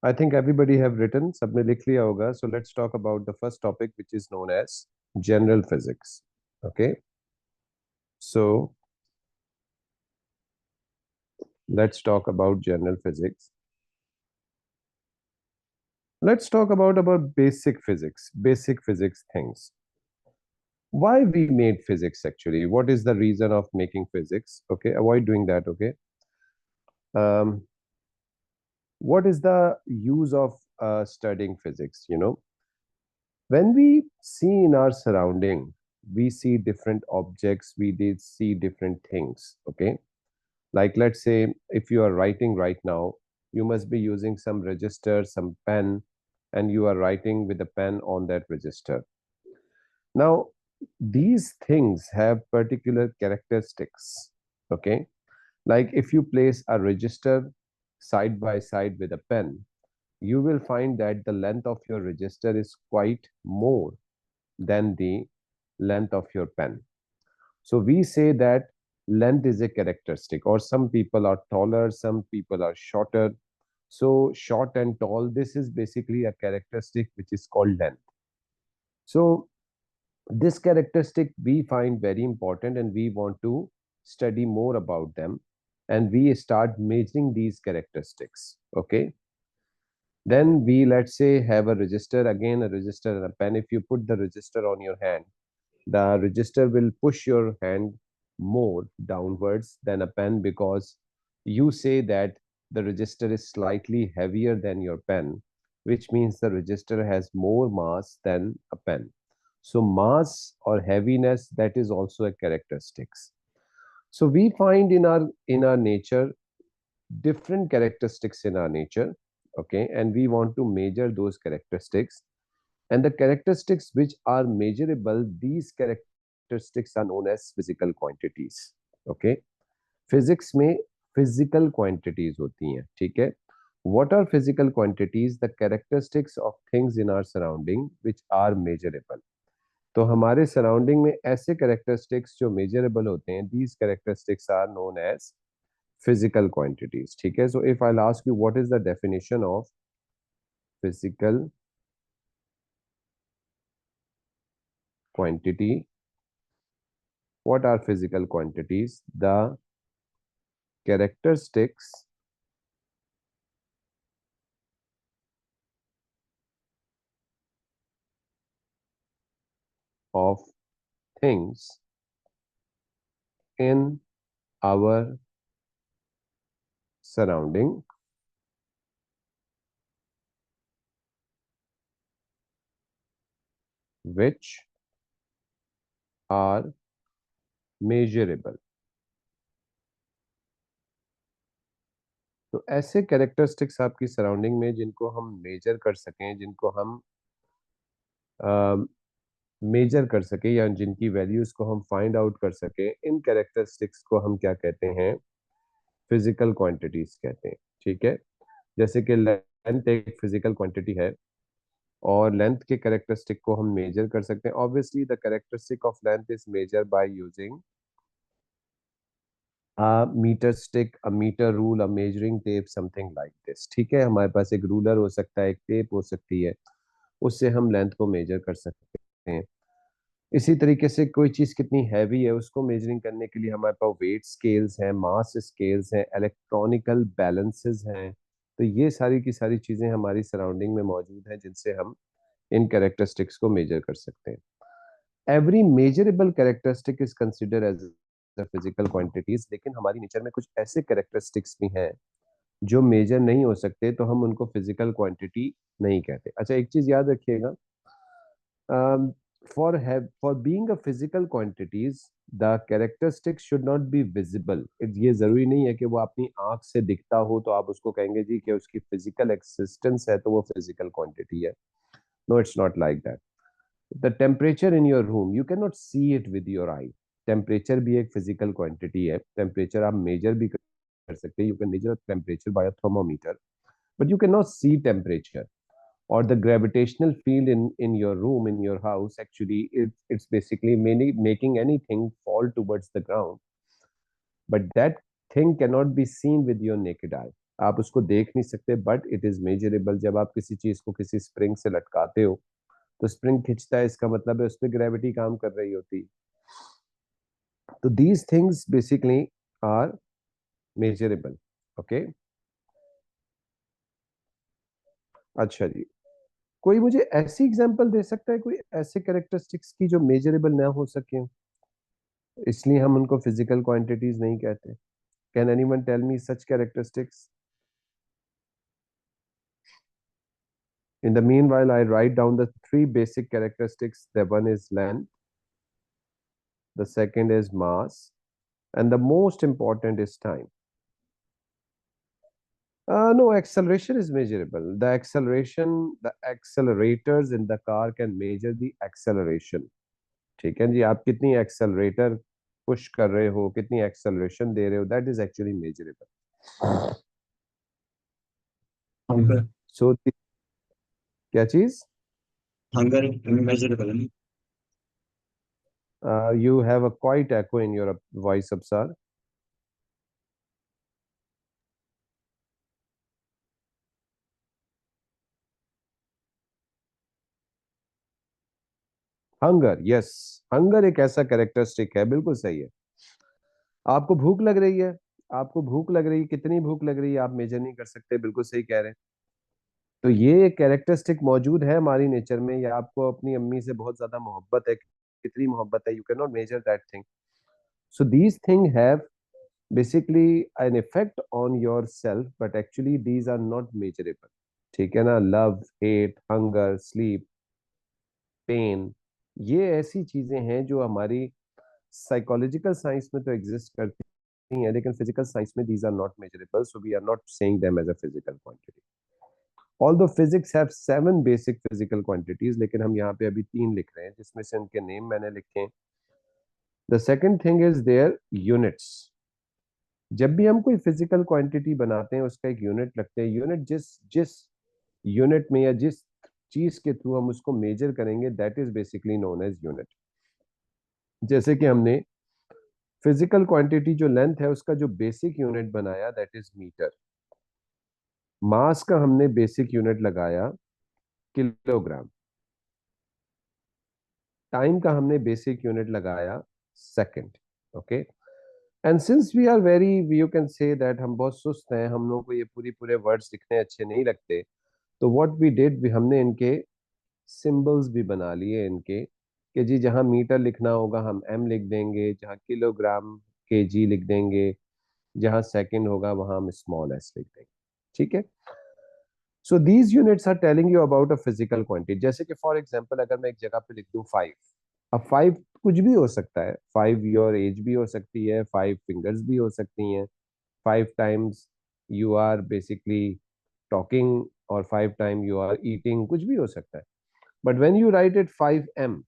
I think everybody have written, सबने लिख लिया होगा. So let's talk about the first topic, which is known as general physics. Okay. So let's talk about general physics. Let's talk about basic physics things. Why we made physics actually? What is the reason of making physics? Okay, avoid doing that. Okay. Um, what is the use of studying physics? When we see in our surrounding, we see different objects, we did see different things. Okay. Like let's say if you are writing right now, you must be using some register, some pen, and you are writing with a pen on that register. Now, these things have particular characteristics. Okay. Like if you place a register side by side with a pen, you will find that the length of your register is quite more than the length of your pen. So we say that length is a characteristic, or some people are taller, some people are shorter. So short and tall, this is basically a characteristic which is called length. So this characteristic we find very important and we want to study more about them, and we start measuring these characteristics. Okay. Then we, let's say, have a register, again a register and a pen. If you put the register on your hand, the register will push your hand more downwards than a pen, because you say that the register is slightly heavier than your pen, which means the register has more mass than a pen. So mass or heaviness, that is also a characteristics. So we find in our nature different characteristics in our nature. Okay, and we want to measure those characteristics, and the characteristics which are measurable, these characteristics are known as physical quantities. Okay. Physics में physical quantities होती हैं. ठीक है. what are physical quantities? The characteristics of things in our surrounding which are measurable. तो हमारे surrounding में ऐसे characteristics जो मेजरेबल होते हैं, these characteristics are known as physical quantities. ठीक है. So if I'll ask you what is the definition of physical quantity, what are physical quantities? The characteristics of things in our surrounding which are measurable. तो ऐसे characteristics आपकी surrounding में जिनको हम major कर सकें, जिनको हम मेजर कर सके, या जिनकी वैल्यूज को हम फाइंड आउट कर सके, इन कैरेक्टरिस्टिक्स को हम क्या कहते हैं? फिजिकल क्वांटिटीज कहते हैं. ठीक है. जैसे कि लेंथ एक फिजिकल क्वांटिटी है, और लेंथ के कैरेक्टरिस्टिक को हम मेजर कर सकते हैं. Obviously the characteristic of length is measure by using metre stick, a metre rule, a measuring tape, something like this. ठीक है. हमारे पास एक रूलर हो सकता है, एक टेप हो सकती है, उससे हम लेंथ को मेजर कर सकते हैं. इसी तरीके से कोई चीज कितनी हैवी है उसको मेजरिंग करने के लिए हमारे पास वेट स्केल्स हैं, मास स्केल्स हैं, इलेक्ट्रॉनिकल बैलेंसेस हैं. तो ये सारी की सारी चीजें हमारी सराउंडिंग में मौजूद हैं, जिनसे हम इन कैरेक्टरिस्टिक्स को मेजर कर सकते हैं. Every measurable characteristic is consider as physical quantities. लेकिन हमारी नेचर में कुछ ऐसे कैरेक्टरिस्टिक्स भी हैं जो मेजर नहीं हो सकते, तो हम उनको फिजिकल क्वांटिटी नहीं कहते. अच्छा, एक चीज याद रखिएगा, for being a physical quantities, the characteristics should not be visible. ये जरूरी नहीं है कि वो अपनी आंख से दिखता हो तो आप उसको कहेंगे जी कि उसकी फिजिकल एक्सिस्टेंस है तो वो फिजिकल क्वांटिटी है. No, it's not like that. The temperature in your room, you cannot see it with your eye. Temperature भी एक फिजिकल क्वांटिटी है. टेम्परेचर आप मेजर भी कर सकते हैं. You can measure temperature by a thermometer, but you can not see temperature. Or the gravitational field in your room, in your house, actually it's basically making anything fall towards the ground, but that thing cannot be seen with your naked eye. आप उसको देख नहीं सकते but it is measurable. जब आप किसी चीज को किसी स्प्रिंग से लटकाते हो तो स्प्रिंग खींचता है, इसका मतलब है उस पर ग्रेविटी काम कर रही होती। तो these things basically are measurable. Okay, अच्छा जी, कोई मुझे ऐसी एग्जांपल दे सकता है कोई ऐसे कैरेक्टरिस्टिक्स की जो मेजरेबल ना हो सके, इसलिए हम उनको फिजिकल क्वांटिटीज नहीं कहते? Can anyone tell me such characteristics? In the meanwhile, I write down the three basic characteristics. The one is length, the second is mass, and the most important is time. No, acceleration is measurable. The accelerators in the car can measure the acceleration. ठीक है जी, आप कितनी accelerator push कर रहे हो, कितनी acceleration दे रहे हो, that is actually measurable. Hunger. So क्या चीज? हंगर मेजरेबल है। You have a quite echo in your voice, Absar. Hunger, yes, hunger एक ऐसा कैरेक्टरिस्टिक है, बिल्कुल सही है। आपको भूख लग रही है, आपको भूख लग रही है, कितनी भूख लग रही है आप मेजर नहीं कर सकते, बिल्कुल सही कह रहे हैं। तो ये कैरेक्टरिस्टिक मौजूद है हमारी नेचर में, या आपको अपनी अम्मी से बहुत ज्यादा मोहब्बत है, कितनी मोहब्बत है, you can not measure that thing. So these thing have basically an effect on yourself, but actually these are not measurable। ठीक है ना? Love, hate, hunger, sleep, pain, ये ऐसी चीजें हैं जो हमारी साइकोलॉजिकल साइंस में तो एग्जिस्ट करती हैं, लेकिन फिजिकल साइंस में these are not measurable, so we are not saying them as a physical quantity. Although physics have 7 basic physical quantities, लेकिन हम यहाँ पे अभी 3 लिख रहे हैं, जिसमें से उनके नेम मैंने लिखे हैं। The second thing is their units. जब भी हम कोई फिजिकल क्वांटिटी बनाते हैं उसका एक यूनिट लगते हैं। यूनिट जिस जिस यूनिट में या जिस चीज के थ्रू हम उसको मेजर करेंगे, that is basically known as unit. जैसे कि हमने फिजिकल क्वांटिटी जो लेंथ है उसका जो बेसिक यूनिट बनाया, दैट इज मीटर। मास का हमने बेसिक यूनिट लगाया किलोग्राम। टाइम का हमने बेसिक यूनिट लगाया second. Okay, and since we are very, you can say that हम बहुत सुस्त हैं, हम लोगों को ये पूरे वर्ड्स लिखने अच्छे नहीं लगते, तो व्हाट वी डिड, हमने इनके सिंबल्स भी बना लिए इनके, कि जी जहां मीटर लिखना होगा हम एम लिख देंगे, जहां किलोग्राम केजी लिख देंगे, जहां सेकंड होगा वहां हम स्मॉल एस लिख देंगे। ठीक है? So these units are telling you about a physical quantity. जैसे कि फॉर एग्जांपल अगर मैं एक जगह पे लिख दूं 5, अब 5 कुछ भी हो सकता है, 5 योर एज भी हो सकती है, 5 फिंगर्स भी हो सकती हैं, 5 times you are basically talking, और 5 टाइम यू आर ईटिंग, कुछ भी हो सकता है। But when you right it 5m,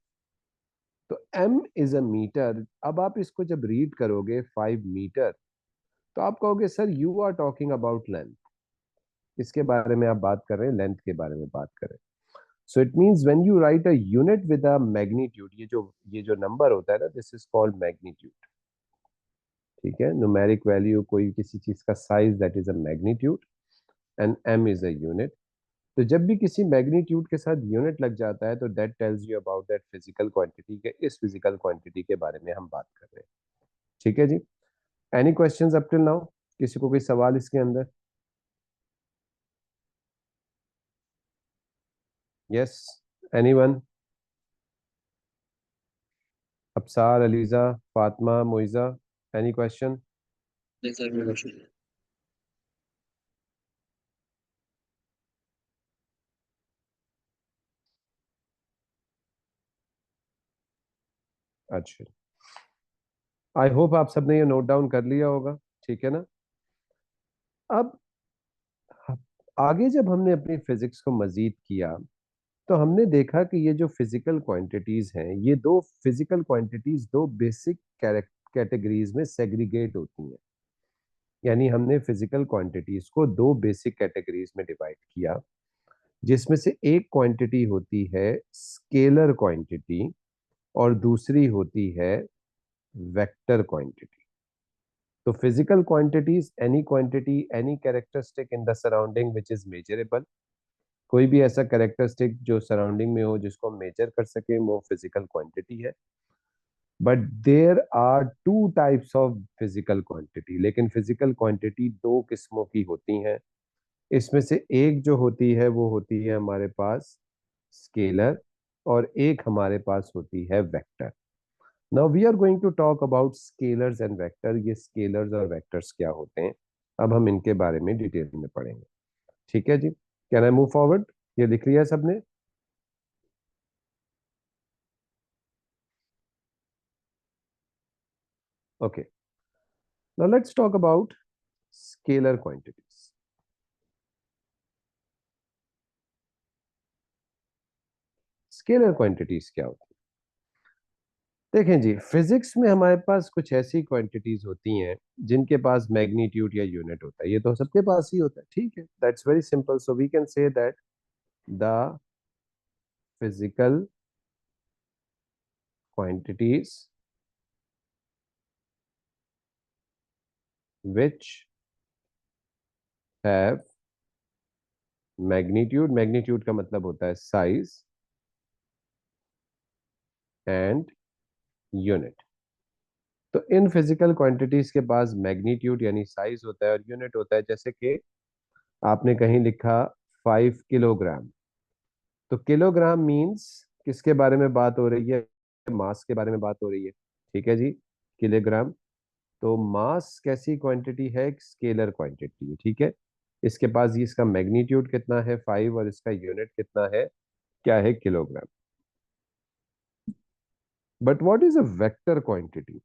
तो m इज अ मीटर। अब आप इसको जब रीड करोगे 5 मीटर, तो आप कहोगे sir you are talking about length. इसके बारे में आप बात कर रहे हैं, लेंथ के बारे में बात कर रहे हैं। So it means when you right a unit with a magnitude, ये जो नंबर होता है ना, दिस इज कॉल्ड मैग्नीट्यूड। ठीक है? न्यूमेरिक वैल्यू, कोई किसी चीज का size, that is a magnitude, and m is a unit. तो जब भी किसी मैग्नीट्यूड के साथ यूनिट लग जाता है, तो that tells you about that physical quantity, के इस फिजिकल क्वांटिटी के बारे में हम बात कर रहे हैं। ठीक है जी? Any questions up till now? किसी को कोई सवाल इसके अंदर? Yes, anyone? Absar, Aliza, Fatima, Moiza, any question? जैसा भी क्वेश्चन। अच्छा, आई होप आप सबने ये नोट डाउन कर लिया होगा। ठीक है ना? अब आगे जब हमने अपनी फिजिक्स को मजीद किया, तो हमने देखा कि ये जो फिजिकल क्वांटिटीज हैं, ये दो फिजिकल क्वांटिटीज दो बेसिक कैटेगरीज में सेग्रीगेट होती हैं। यानी हमने फिजिकल क्वांटिटीज को दो बेसिक कैटेगरीज में डिवाइड किया, जिसमें से एक क्वांटिटी होती है स्केलर क्वांटिटी और दूसरी होती है वेक्टर क्वांटिटी। तो physical quantities, any quantity, any characteristic in the surrounding which is measurable. कोई भी ऐसा कैरेक्टरिस्टिक जो सराउंडिंग में हो जिसको हम मेजर कर सके, वो फिजिकल क्वांटिटी है। But there are two types of physical quantity, लेकिन फिजिकल क्वांटिटी दो किस्मों की होती हैं। इसमें से एक जो होती है वो होती है हमारे पास स्केलर, और एक हमारे पास होती है vector. Now we are going to talk about scalars and vector. ये स्केलर्स और वेक्टर्स क्या होते हैं, अब हम इनके बारे में डिटेल में पढ़ेंगे। ठीक है जी, कैन आई मूव फॉरवर्ड? ये लिख लिया सबने? Okay, now let's talk about scalar quantities. Scalar quantities क्या होती है? देखें जी, फिजिक्स में हमारे पास कुछ ऐसी क्वांटिटीज होती हैं जिनके पास मैग्नीट्यूड या यूनिट होता है। ये तो सबके पास ही होता है, ठीक है, that's very simple. So we can say that the physical quantities which have magnitude, magnitude का मतलब होता है साइज, एंड यूनिट। तो इन फिजिकल क्वांटिटीज के पास मैग्नीट्यूड यानी साइज होता है और यूनिट होता है। जैसे कि आपने कहीं लिखा 5 किलोग्राम, तो किलोग्राम मींस किसके बारे में बात हो रही है? मास के बारे में बात हो रही है, ठीक है जी। किलोग्राम, तो मास कैसी क्वांटिटी है? एक स्केलर क्वांटिटी है, ठीक है। इसके पास ये, इसका मैग्नीट्यूड कितना है 5, और इसका यूनिट कितना है, क्या है? Kilogram. But what is a vector quantity?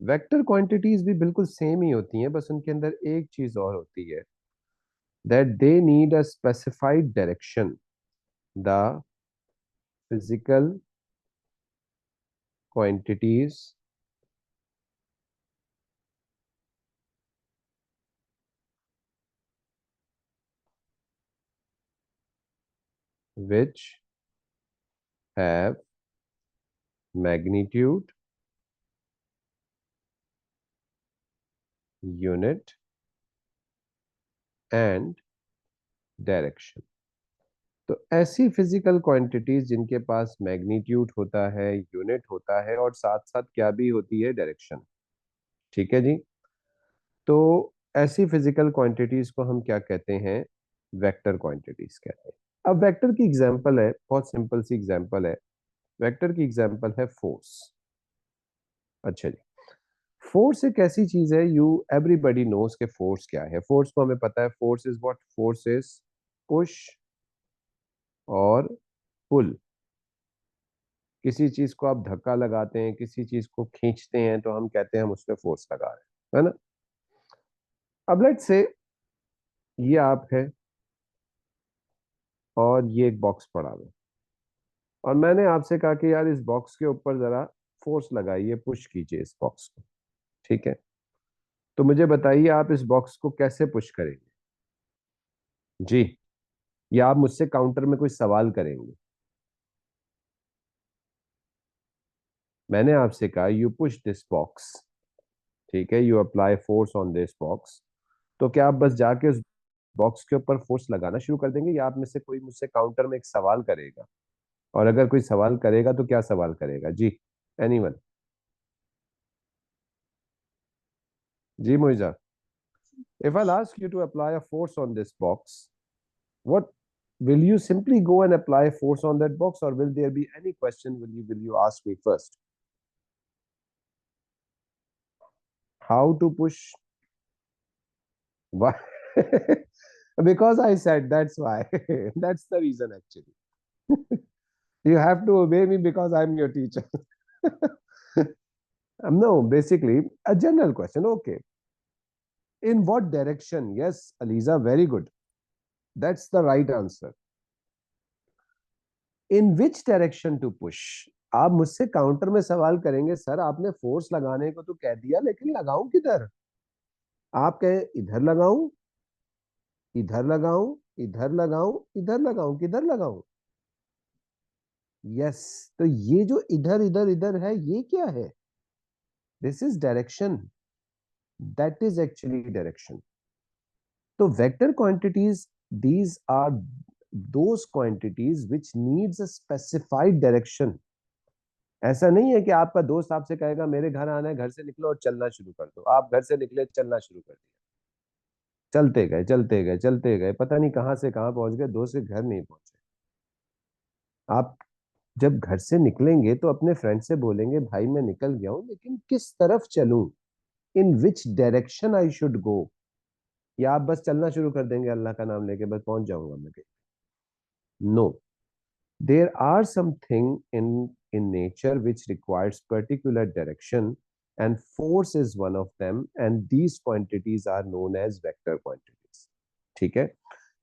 Vector quantities भी बिल्कुल सेम ही होती हैं, बस उनके अंदर एक चीज और होती है, that they need a specified direction. The physical quantities which have magnitude, unit and direction। तो ऐसी फिजिकल क्वांटिटीज जिनके पास मैग्नीट्यूड होता है, यूनिट होता है, और साथ साथ क्या भी होती है? डायरेक्शन। ठीक है जी। तो ऐसी फिजिकल क्वांटिटीज को हम क्या कहते हैं? वेक्टर क्वांटिटीज कहते हैं। अब वेक्टर की एग्जांपल है, बहुत सिंपल सी एग्जांपल है। वेक्टर की एग्जांपल है फोर्स। अच्छा जी, फोर्स एक ऐसी चीज है, यू एवरीबडी नोज के फोर्स क्या है। फोर्स को हमें पता है, force is what? Force is push और पुल। किसी चीज को आप धक्का लगाते हैं, किसी चीज को खींचते हैं, तो हम कहते हैं हम उसमें फोर्स लगा रहे हैं, है ना। अब लेट्स से ये आप है और ये एक बॉक्स पड़ा हुआ है, और मैंने आपसे कहा कि यार इस बॉक्स के ऊपर जरा फोर्स लगाइए, पुश कीजिए इस बॉक्स को, ठीक है। तो मुझे बताइए आप इस बॉक्स को कैसे पुश करेंगे जी? या आप मुझसे काउंटर में कोई सवाल करेंगे? मैंने आपसे कहा यू पुश दिस बॉक्स, ठीक है, you apply force on this box. तो क्या आप बस जाके उस बॉक्स के ऊपर फोर्स लगाना शुरू कर देंगे, या आप में से कोई मुझसे काउंटर में एक सवाल करेगा? और अगर कोई सवाल करेगा तो क्या सवाल करेगा जी? एनीवन? जी Moiza, if I'll ask you to apply a force on this box, what will you simply go and apply force on that box, or will there be any question? Will you ask me first how to push? Why? Because I said, that's why. That's the reason actually. You have to obey me because I'm your teacher. No, basically a general question. Okay, in what direction? Yes, Aliza, very good. That's the right answer. In which direction to push? आप मुझसे counter में सवाल करेंगे, sir आपने force लगाने को तो कह दिया, लेकिन लगाऊं किधर? आप कहें इधर लगाऊं, इधर लगाऊं, इधर लगाऊं, इधर लगाऊं, किधर लगाऊं? यस, तो ये जो इधर इधर इधर है, ये क्या है? This is direction, that is actually direction. तो vector quantities, these are those quantities which needs a specified direction. ऐसा नहीं है कि आपका दोस्त आपसे कहेगा मेरे घर आना है, घर से निकलो और चलना शुरू कर दो. आप घर से निकले, चलना शुरू कर दिया, चलते गए चलते गए चलते गए, पता नहीं कहां से कहां पहुंच गए, दोस्त के घर नहीं पहुंचे. आप जब घर से निकलेंगे तो अपने फ्रेंड से बोलेंगे भाई मैं निकल गया हूं, लेकिन किस तरफ चलूं, इन which direction I should go. या आप बस चलना शुरू कर देंगे अल्लाह का नाम लेके, बस पहुंच जाऊंगा मैं कहीं. No, there are something in nature which requires particular direction, and force is one of them, and these quantities are known as vector quantities. ठीक है.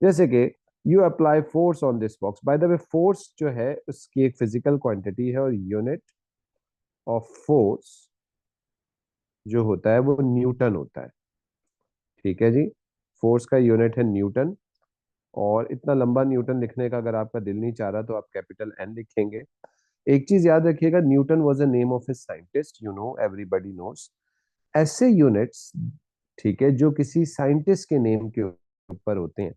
जैसे कि you apply force on this box. By the way, force जो है उसकी एक physical quantity है, और unit of force जो होता है वो न्यूटन होता है. ठीक है जी. फोर्स का यूनिट है न्यूटन. और इतना लंबा न्यूटन लिखने का अगर आपका दिल नहीं चाह रहा तो आप कैपिटल एन लिखेंगे. एक चीज याद रखिएगा, Newton was the name of a scientist, you know, everybody knows. ऐसे यूनिट्स, ठीक है, जो किसी साइंटिस्ट के नेम के ऊपर होते हैं,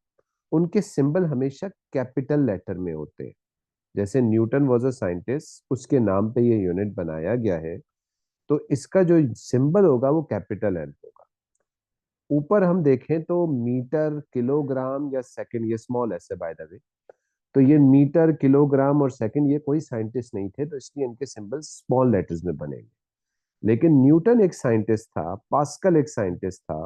उनके सिंबल हमेशा कैपिटल लेटर में होते हैं. जैसे न्यूटन वाज अ साइंटिस्ट, उसके नाम पे ये यूनिट बनाया गया है, तो इसका जो सिंबल होगा वो कैपिटल एन होगा. ऊपर हम देखें तो मीटर, किलोग्राम या सेकंड, ये स्मॉल एस है बाय द वे. तो ये मीटर, किलोग्राम और सेकंड, ये कोई साइंटिस्ट नहीं थे, तो इसलिए इनके सिंबल स्मॉल लेटर्स में बनेंगे. लेकिन न्यूटन एक साइंटिस्ट था, पास्कल एक साइंटिस्ट था,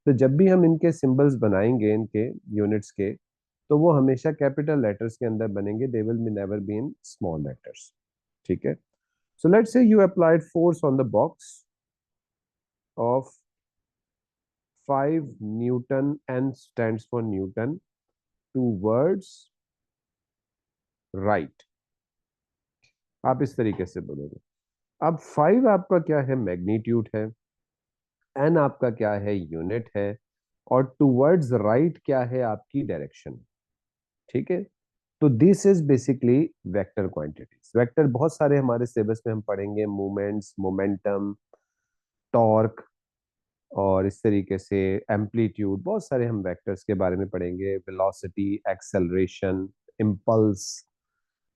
तो जब भी हम इनके सिंबल्स बनाएंगे, इनके यूनिट्स के, तो वो हमेशा कैपिटल लेटर्स के अंदर बनेंगे. They will be never be in small letters. ठीक है. So let's say you applied force on the box of 5 Newton, n stands for Newton, towards right. आप इस तरीके से बोलोगे. अब 5 आपका क्या है, मैग्नीट्यूड है. n आपका क्या है, यूनिट है. और टूवर्ड्स राइट क्या है, आपकी डायरेक्शन. ठीक है. तो this is basically vector quantities. Vector बहुत सारे हमारे सिलेबस में हम पढ़ेंगे, मूवमेंट्स, मोमेंटम, टॉर्क, और इस तरीके से एम्पलीट्यूड, बहुत सारे हम वेक्टर्स के बारे में पढ़ेंगे. वेलोसिटी, एक्सेलरेशन, इम्पल्स,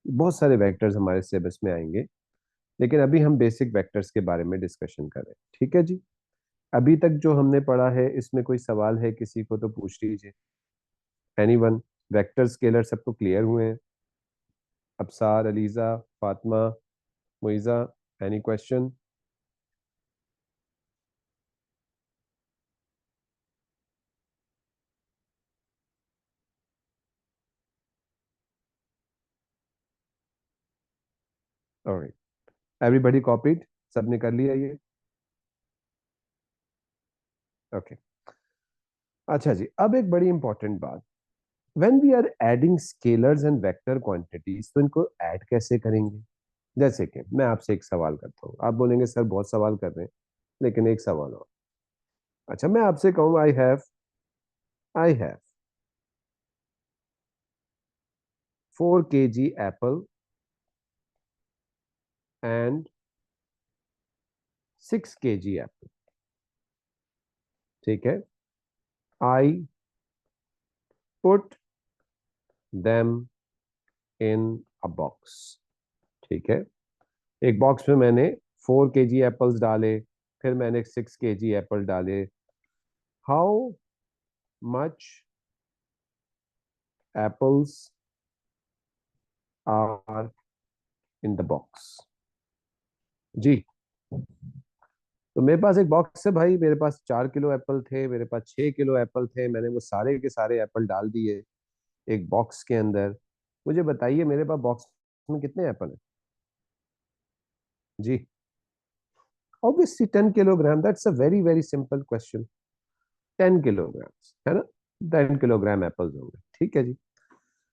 बहुत सारे वेक्टर्स हमारे सिलेबस में आएंगे. लेकिन अभी हम बेसिक वेक्टर्स के बारे में डिस्कशन करें. ठीक है जी. अभी तक जो हमने पढ़ा है इसमें कोई सवाल है किसी को तो पूछ लीजिए. एनीवन? वेक्टर, स्केलर सबको क्लियर हुए हैं? Absar, Aliza, Fatima, Muiza, any question? Alright. Everybody copied? सबने कर लिया ये? ओके. अच्छा जी, अब एक बड़ी इंपॉर्टेंट बात. When we are adding scalars and vector quantities, तो इनको ऐड कैसे करेंगे? जैसे कि मैं आपसे एक सवाल करता हूँ, आप बोलेंगे सर बहुत सवाल कर रहे हैं, लेकिन एक सवाल और. अच्छा, मैं आपसे कहूँ I have 4 kg Apple and 6 kg Apple. ठीक है. I put them in a box. ठीक है. एक बॉक्स में मैंने 4 kg एप्पल्स डाले, फिर मैंने 6 kg एप्पल डाले. How much apples are in the box? जी. तो मेरे पास एक बॉक्स है भाई, मेरे पास 4 किलो एप्पल थे, मेरे पास 6 किलो एप्पल थे, मैंने वो सारे के सारे एप्पल डाल दिए एक बॉक्स के अंदर. मुझे बताइए मेरे पास बॉक्स में कितने एप्पल हैं? जी. Obviously 10 kilogram. That's a very very simple question. 10 kilogram, है ना? 10 किलोग्राम एप्पल्स होंगे. ठीक है जी.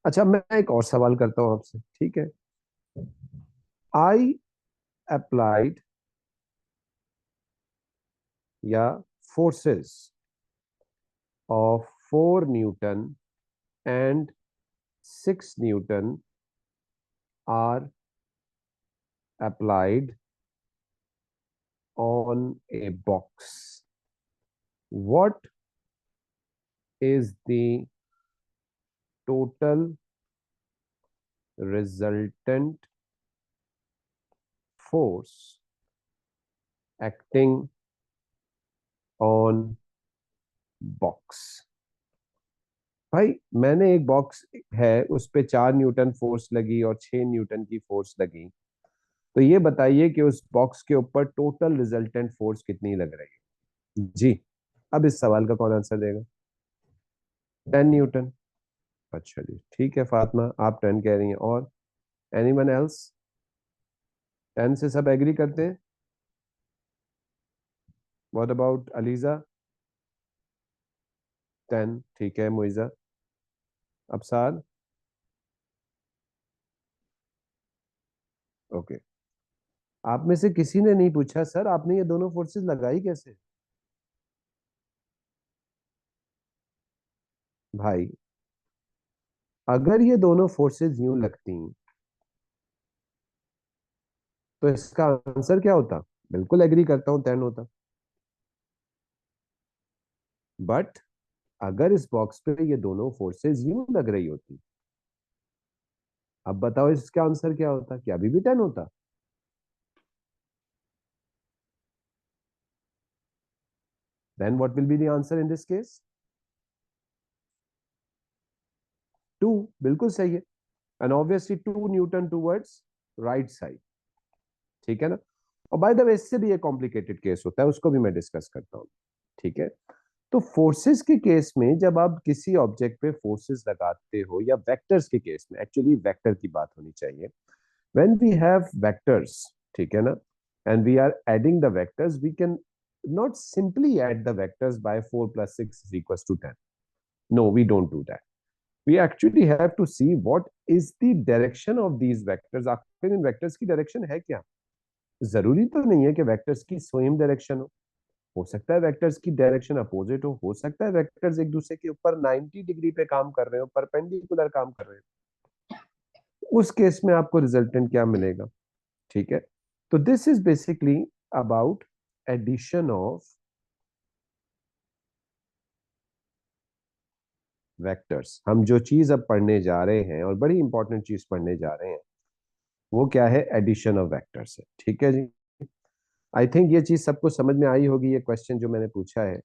अच्छा, मैं एक और सवाल करता हूँ आपसे. ठीक है. आई अप्लाइड, या forces of 4 Newton and 6 Newton are applied on a box, what is the total resultant force acting on box? भाई मैंने एक बॉक्स है, उस पे 4 न्यूटन फोर्स लगी और 6 न्यूटन की फोर्स लगी, तो ये बताइए कि उस बॉक्स के ऊपर टोटल रिजल्टेंट फोर्स कितनी लग रही है जी। अब इस सवाल का कौन आंसर देगा? 10 न्यूटन। अच्छा जी, ठीक है फातिमा, आप 10 कह रही हैं, और एनीवन एल्स? 10 से सब एग्री करते हैं? What about ELISA? 10 ठीक है। मुइजा? अबसार? ओके। आप में से किसी ने नहीं पूछा सर आपने ये दोनों फोर्सेस लगाई कैसे? भाई अगर ये दोनों फोर्सेस यूं लगती तो इसका आंसर क्या होता? बिल्कुल एग्री करता हूं, 10 होता। बट अगर इस बॉक्स पे ये दोनों फोर्सेस यूं लग रही होती, अब बताओ इसका आंसर क्या होता? क्या अभी भी 10 होता? Then what will be the answer in this case? 2। बिल्कुल सही है। And obviously 2 newton towards right side, ठीक है ना। और बाय द वे इससे भी एक कॉम्प्लिकेटेड केस होता है, उसको भी मैं डिस्कस करता हूँ, ठीक है। तो फोर्सेस के केस में जब आप किसी ऑब्जेक्ट पे फोर्सेस लगाते हो, या वेक्टर्स के केस में, एक्चुअली वेक्टर की बात होनी चाहिए, व्हेन वी हैव वेक्टर्स, ठीक है ना, and we are adding the vectors, we can not simply add the vectors by 4 plus 6 is equals to 10. No, we don't do that. We actually have to see what is the direction of these vectors. आखिर इन vectors की direction है क्या? जरूरी तो नहीं है कि vectors की सेम डायरेक्शन हो सकता है वेक्टर्स की डायरेक्शन अपोजिट हो सकता है वेक्टर्स एक दूसरे के ऊपर 90 डिग्री पे काम कर रहे हो, परपेंडिकुलर काम कर रहे हो, उस केस में आपको रिजल्टेंट क्या मिलेगा? ठीक है। तो this is basically about addition of vectors. हम जो चीज अब पढ़ने जा रहे हैं, और बड़ी इंपॉर्टेंट चीज पढ़ने जा रहे हैं, वो क्या है? एडिशन ऑफ वेक्टर्स है, ठीक है जी। आई थिंक ये चीज सबको समझ में आई होगी, ये क्वेश्चन जो मैंने पूछा है।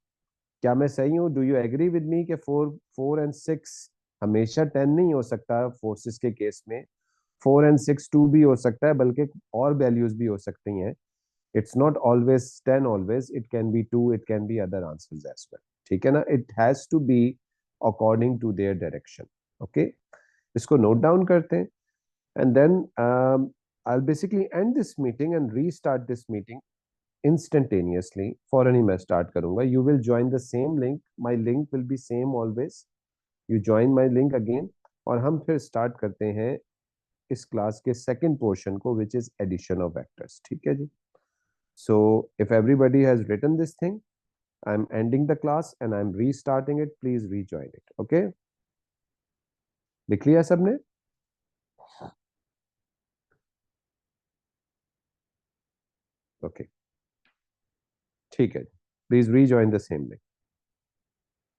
क्या मैं सही हूँ? Do you agree with me कि 4 4 एंड 6 हमेशा 10 नहीं हो सकता फोर्सेस के केस में? 4 एंड 6 2 भी हो सकता है, बल्कि और वैल्यूज भी हो सकती हैं। It's not always 10, always it can be 2, it can be other answers as well, ठीक है ना। It has to be according to their direction. Okay, इसको नोट डाउन करते हैं, and then I'll basically end this meeting and restart this meeting instantaneously. फौरन ही मैं start करूंगा। You will join the same link. My link will be same always. You join my link again, और हम फिर start करते हैं इस class के सेकंड पोर्शन को, which is addition of vectors, ठीक है जी। So if everybody has written this thing, I'm ending the class and I'm restarting it. Please rejoin it. Okay? लिख लिया सबने? Okay, ठीक है। Please rejoin the same link.